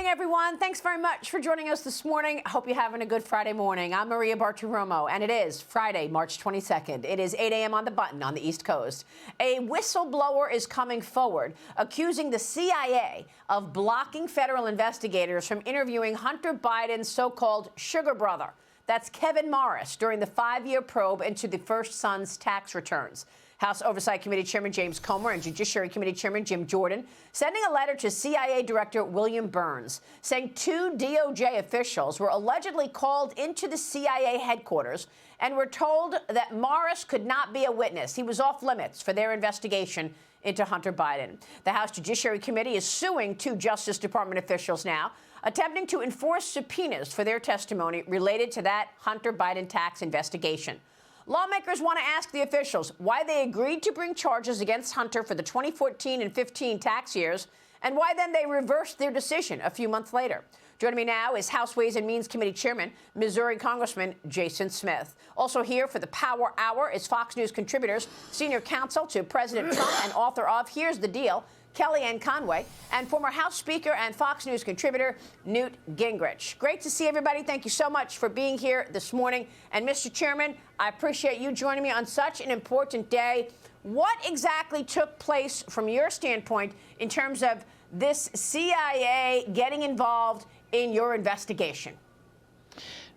morning, everyone. Thanks very much for joining us this morning. I hope you're having a good Friday morning. I'm Maria Bartiromo, and it is Friday, March 22nd. It is 8 a.m. on the button on the East Coast. A whistleblower is coming forward, accusing the CIA of blocking federal investigators from interviewing Hunter Biden's so-called sugar brother. That's Kevin Morris, during the 5-year probe into the first son's tax returns. House Oversight Committee Chairman James Comer and Judiciary Committee Chairman Jim Jordan sending a letter to CIA Director William Burns, saying 2 DOJ officials were allegedly called into the CIA headquarters and were told that Morris could not be a witness. He was off limits for their investigation into Hunter Biden. The House Judiciary Committee is suing 2 Justice Department officials now, attempting to enforce subpoenas for their testimony related to that Hunter Biden tax investigation. Lawmakers want to ask the officials why they agreed to bring charges against Hunter for the 2014 and 15 tax years, and why then they reversed their decision a few months later. Joining me now is House Ways and Means Committee Chairman, Missouri Congressman Jason Smith. Also here for the Power Hour is Fox News contributors, senior counsel to President Trump and author of Here's the Deal, Kellyanne Conway, and former House Speaker and Fox News contributor Newt Gingrich. Great to see everybody. Thank you so much for being here this morning. And Mr. Chairman, I appreciate you joining me on such an important day. What exactly took place from your standpoint in terms of this CIA getting involved in your investigation?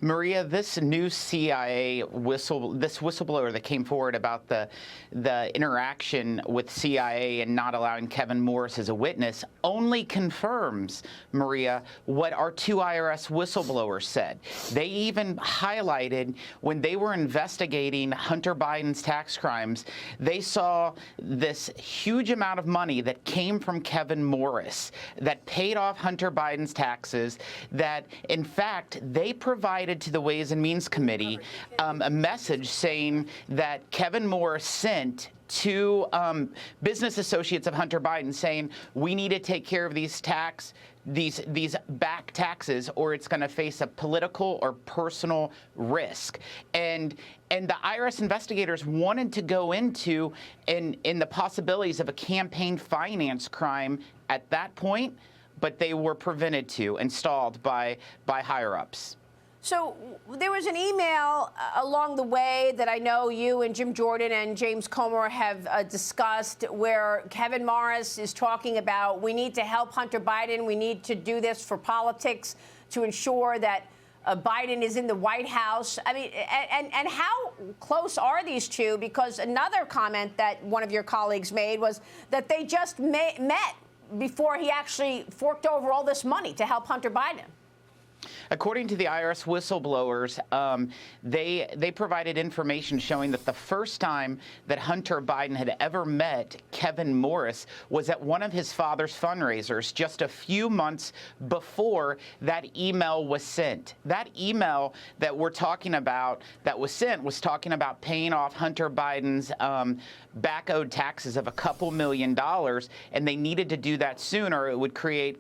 Maria, this new CIA whistleblower that came forward about the interaction with CIA and not allowing Kevin Morris as a witness only confirms, Maria, what our 2 IRS whistleblowers said. They even highlighted when they were investigating Hunter Biden's tax crimes, they saw this huge amount of money that came from Kevin Morris that paid off Hunter Biden's taxes, that, in fact, they provided to the Ways and Means Committee a message saying that Kevin Morris sent to business associates of Hunter Biden saying, we need to take care of these back taxes or it's going to face a political or personal risk. And the IRS investigators wanted to go into in the possibilities of a campaign finance crime at that point, but they were prevented to and stalled by higher-ups. So there was an email along the way that I know you and Jim Jordan and James Comer have discussed, where Kevin Morris is talking about, we need to help Hunter Biden. We need to do this for politics to ensure that Biden is in the White House. I mean, and how close are these two? Because another comment that one of your colleagues made was that they just met before he actually forked over all this money to help Hunter Biden. According to the IRS whistleblowers, they provided information showing that the first time that Hunter Biden had ever met Kevin Morris was at one of his father's fundraisers just a few months before that email was sent. That email that we're talking about that was sent was talking about paying off Hunter Biden's back owed taxes of a couple $1 million, and they needed to do that soon or it would create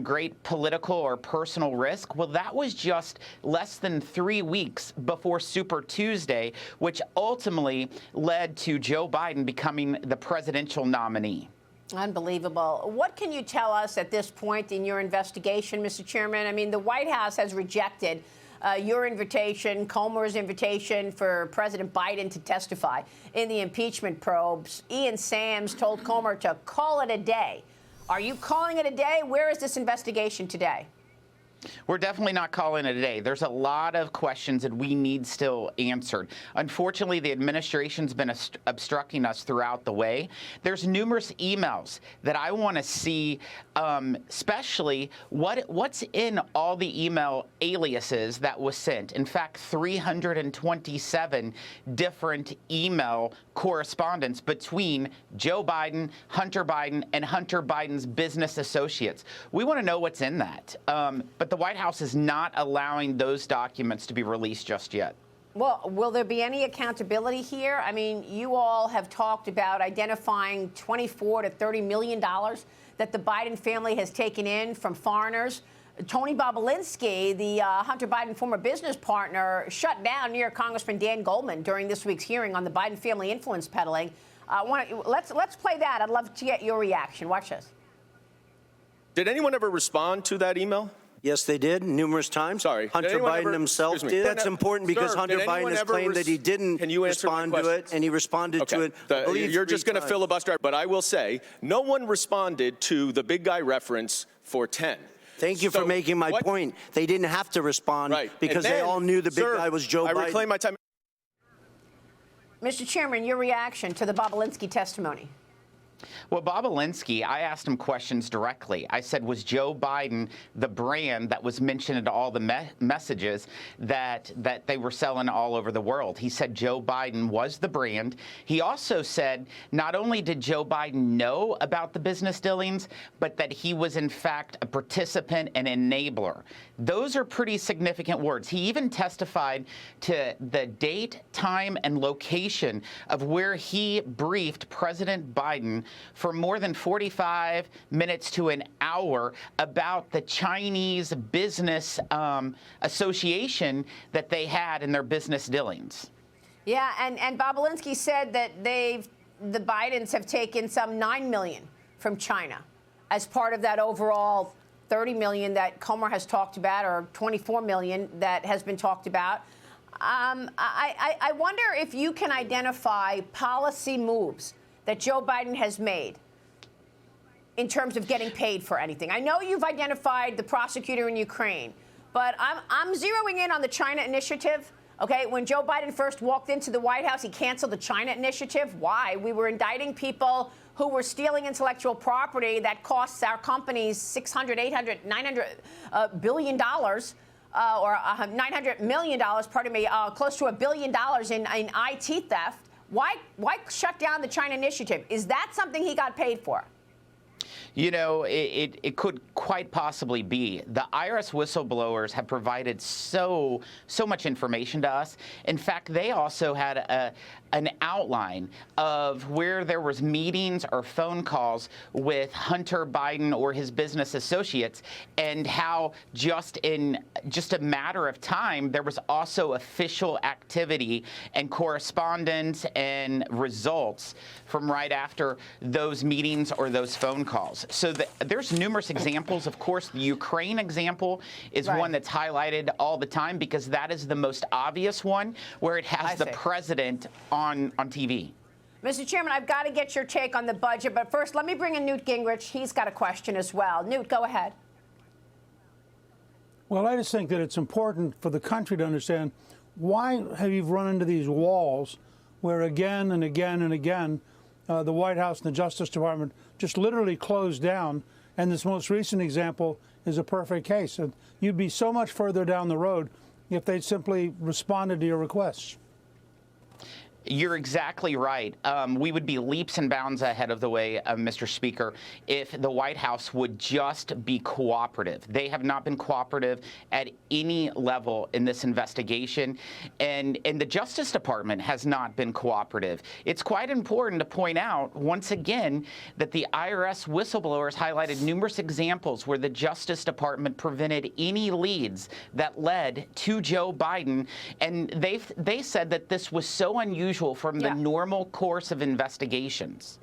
great political or personal risk. Well, that was just less than 3 weeks before Super Tuesday, which ultimately led to Joe Biden becoming the presidential nominee. Unbelievable. What can you tell us at this point in your investigation, Mr. Chairman? I mean, the White House has rejected your invitation, Comer's invitation for President Biden to testify in the impeachment probes. Ian Sams told Comer to call it a day. Are you calling it a day? Where is this investigation today? We're definitely not calling it a day. There's a lot of questions that we need still answered. Unfortunately, the administration's been obstructing us throughout the way. There's numerous emails that I want to see, especially what's in all the email aliases that was sent. In fact, 327 different email correspondence between Joe Biden, and Hunter Biden's business associates. We want to know what's in that. But the White House is not allowing those documents to be released just yet. Well, will there be any accountability here? I mean, you all have talked about identifying $24 to $30 million that the Biden family has taken in from foreigners. Tony Bobulinski, the Hunter Biden former business partner, shut down New York Congressman Dan Goldman during this week's hearing on the Biden family influence peddling. Let's play that. I'd love to get your reaction. Watch this. Did anyone ever respond to that email? Yes, they did, numerous times. Sorry. Hunter Biden himself did. That's important because Sir, Hunter Biden has claimed that he didn't respond to it, and he responded to it, I believe, you're just going to 3 times. filibuster, but I will say, no one responded to the big guy reference for 10. Thank you for making my point. They didn't have to respond because they all knew the big guy was Joe Biden. I reclaim my time. Mr. Chairman, your reaction to the Bobulinski testimony. Well, Bobulinski, I asked him questions directly. I said, was Joe Biden the brand that was mentioned in all the messages that they were selling all over the world? He said Joe Biden was the brand. He also said not only did Joe Biden know about the business dealings, but that he was, in fact, a participant and enabler. Those are pretty significant words. He even testified to the date, time, and location of where he briefed President Biden for more than 45 minutes to an hour about the Chinese business association that they had in their business dealings. Yeah, and Bobulinski said that the Bidens have taken some $9 million from China as part of that overall $30 million that Comer has talked about, or $24 million that has been talked about. I wonder if you can identify policy moves that Joe Biden has made in terms of getting paid for anything. I know you've identified the prosecutor in Ukraine, but I'm zeroing in on the China initiative. Okay, when Joe Biden first walked into the White House, he canceled the China initiative. Why? We were indicting people who were stealing intellectual property that costs our companies $600, $800, $900 billion, or $900 million, pardon me, close to $1 billion in IT theft. Why shut down the China initiative? Is that something he got paid for? You know, it could quite possibly be. The IRS whistleblowers have provided so much information to us. In fact, they also had an outline of where there was meetings or phone calls with Hunter Biden or his business associates, and how just in a matter of time, there was also official activity and correspondence and results from right after those meetings or those phone calls. So there's numerous examples. Of course, the Ukraine example is one that's highlighted all the time because that is the most obvious one, where it has the president on TV. Mr. Chairman, I've got to get your take on the budget, but first, let me bring in Newt Gingrich. He's got a question as well. Newt, go ahead. Well, I just think that it's important for the country to understand why have you run into these walls where again and again and again the White House and the Justice Department just literally closed down, and this most recent example is a perfect case. And you'd be so much further down the road if they'd simply responded to your requests. You're exactly right. We would be leaps and bounds ahead of the way, Mr. Speaker, if the White House would just be cooperative. They have not been cooperative at any level in this investigation, and the Justice Department has not been cooperative. It's quite important to point out, once again, that the IRS whistleblowers highlighted numerous examples where the Justice Department prevented any leads that led to Joe Biden, and they said that this was so unusual from the normal course of investigations.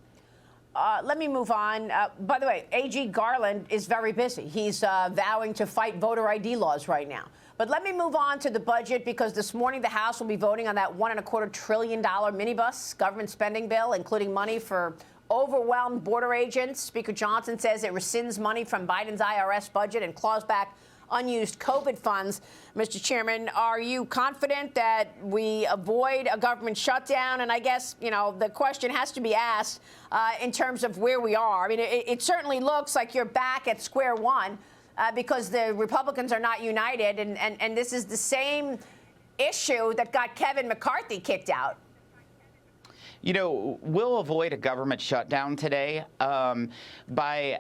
Let me move on. By the way, A.G. Garland is very busy. He's vowing to fight voter ID laws right now. But let me move on to the budget, because this morning the House will be voting on that $1.25 trillion minibus government spending bill, including money for overwhelmed border agents. Speaker Johnson says it rescinds money from Biden's IRS budget and claws back unused COVID funds. Mr. Chairman, are you confident that we avoid a government shutdown? And I guess, you know, the question has to be asked in terms of where we are. I mean, it certainly looks like you're back at square one because the Republicans are not united. And this is the same issue that got Kevin McCarthy kicked out. You know, we'll avoid a government shutdown today. By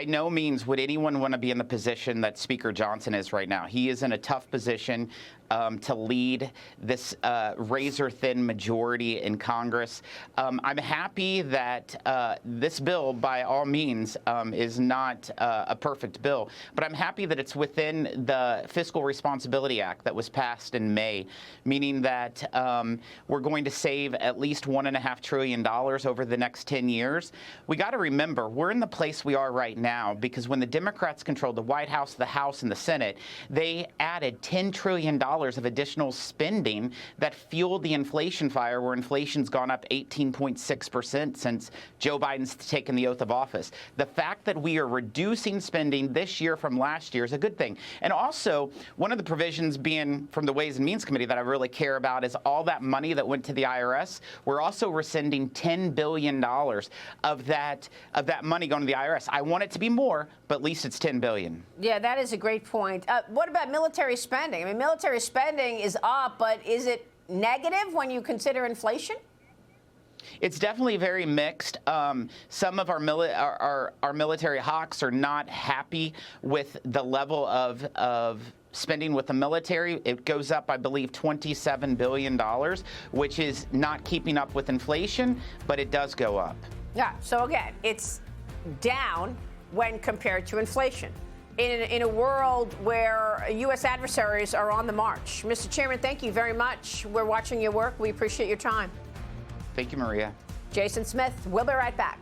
no means would anyone want to be in the position that Speaker Johnson is right now. He is in a tough position. to lead this razor-thin majority in Congress. I'm happy that this bill, by all means, is not a perfect bill, but I'm happy that it's within the Fiscal Responsibility Act that was passed in May, meaning that we're going to save at least $1.5 trillion over the next 10 years. We got to remember, we're in the place we are right now because when the Democrats controlled the White House, the House, and the Senate, they added $10 trillion of additional spending that fueled the inflation fire, where inflation's gone up 18.6% since Joe Biden's taken the oath of office. The fact that we are reducing spending this year from last year is a good thing. And also, one of the provisions being from the Ways and Means Committee that I really care about is all that money that went to the IRS. We're also rescinding $10 billion of that money going to the IRS. I want it to be more, but at least it's $10 billion. Yeah, that is a great point. What about military spending? I mean, military spending is up, but is it negative when you consider inflation? It's definitely very mixed. Some of our military hawks are not happy with the level of spending with the military. It goes up, I believe, $27 billion, which is not keeping up with inflation, but it does go up. Yeah, so again, it's down when compared to inflation in a world where U.S. adversaries are on the march. Mr. Chairman, thank you very much. We're watching your work. We appreciate your time. Thank you, Maria. Jason Smith, we'll be right back.